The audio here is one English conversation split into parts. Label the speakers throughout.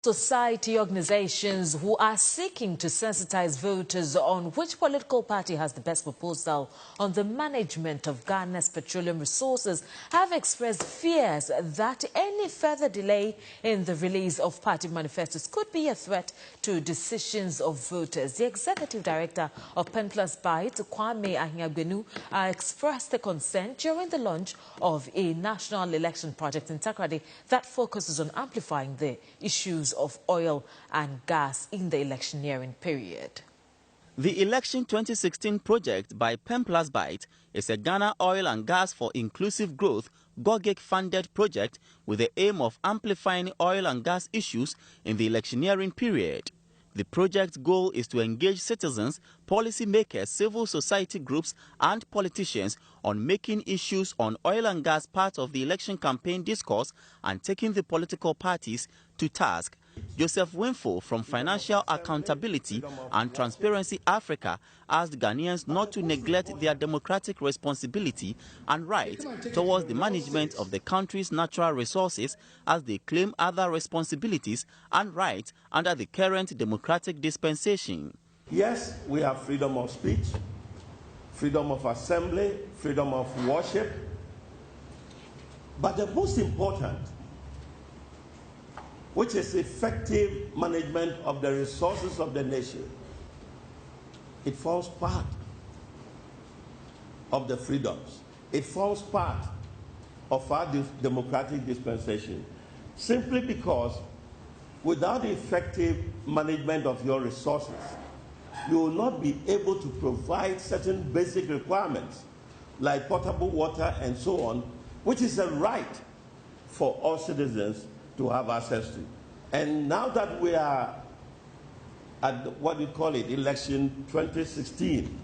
Speaker 1: Society organizations who are seeking to sensitize voters on which political party has the best proposal on the management of Ghana's petroleum resources have expressed fears that any further delay in the release of party manifestos could be a threat to decisions of voters. The executive director of Penplusbytes, Akroma Plaza, expressed a concern during the launch of a national election project in Takoradi that focuses on amplifying the issues of oil and gas in the electioneering period.
Speaker 2: The Election 2016 project by Penplusbytes is a Ghana Oil and Gas for Inclusive Growth GOGIG funded project with the aim of amplifying oil and gas issues in the electioneering period. The project's goal is to engage citizens, policymakers, civil society groups and politicians on making issues on oil and gas part of the election campaign discourse and taking the political parties to task. Joseph Winfo from Financial Accountability and Transparency Africa asked Ghanaians not to neglect their democratic responsibility and right towards the management of the country's natural resources as they claim other responsibilities and rights under the current democratic dispensation.
Speaker 3: Yes, we have freedom of speech, freedom of assembly, freedom of worship, but the most important, which is effective management of the resources of the nation, it forms part of the freedoms. It forms part of our democratic dispensation, simply because without effective management of your resources, you will not be able to provide certain basic requirements like potable water and so on, which is a right for all citizens to have access to. And now that we are at what we call it, Election 2016,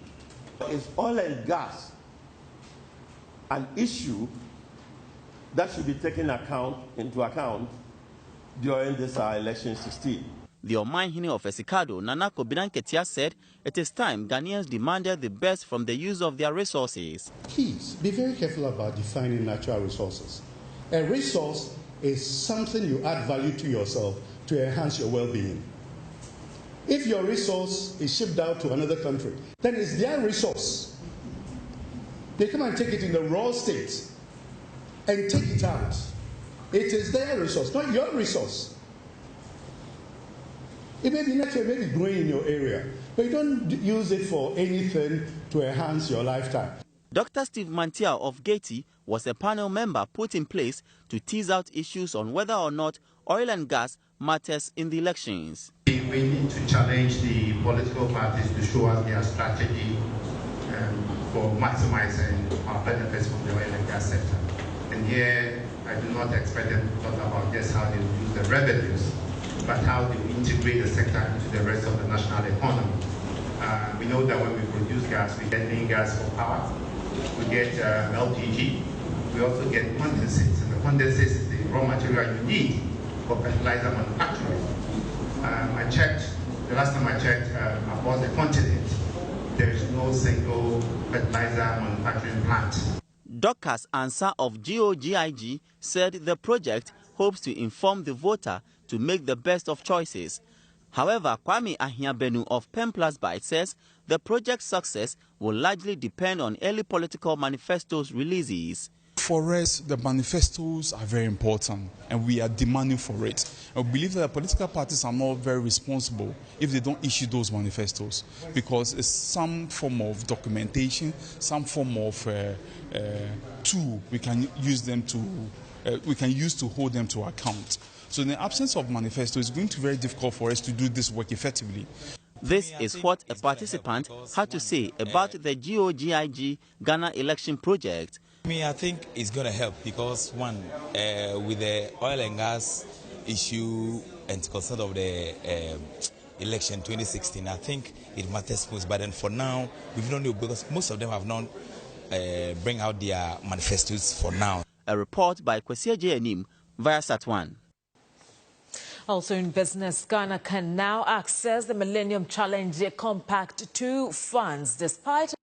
Speaker 3: is oil and gas an issue that should be taken into account during this Election 16.
Speaker 2: The Omanhene of Esikado, Nana Kobinan-Ketia, said it is time Ghanaians demanded the best from the use of their resources.
Speaker 4: Please be very careful about defining natural resources. A resource is something you add value to yourself to enhance your well-being. If your resource is shipped out to another country, then it's their resource. They come and take it in the raw state and take it out. It is their resource, not your resource. It may be natural, it may be growing in your area, but you don't use it for anything to enhance your lifetime.
Speaker 2: Dr. Steve Mantia of Gati was a panel member put in place to tease out issues on whether or not oil and gas matters in the elections.
Speaker 5: We need to challenge the political parties to show us their strategy for maximizing our benefits from the oil and gas sector. And here, I do not expect them to talk about just how they use the revenues, but how they integrate the sector into the rest of the national economy. We know that when we produce gas, we get main gas for power, we get LPG, we also get condensates, and the condensates is the raw material you need for fertilizer manufacturing. I checked, the last time I checked, across the continent, there is no single fertilizer manufacturing plant.
Speaker 2: Dorcas Ansah of GOGIG said the project hopes to inform the voter to make the best of choices. However, Kwame Ahiabenu of Penplusbytes says the project's success will largely depend on early political manifestos releases.
Speaker 6: For us, the manifestos are very important, and we are demanding for it. I believe that the political parties are not very responsible if they don't issue those manifestos, because it's some form of documentation, some form of tool we can use them to use to hold them to account. So in the absence of manifesto, it's going to be very difficult for us to do this work effectively.
Speaker 2: This is what a participant had to say about the GOGIG Ghana Election Project.
Speaker 7: I think it's going to help because, one, with the oil and gas issue and concern of the election 2016, I think it matters most. But then for now, we don't know because most of them have not bring out their manifestos for now.
Speaker 2: A report by Kwesi Enim, Viasat 1.
Speaker 1: Also in business, Ghana can now access the Millennium Challenge Compact 2 funds despite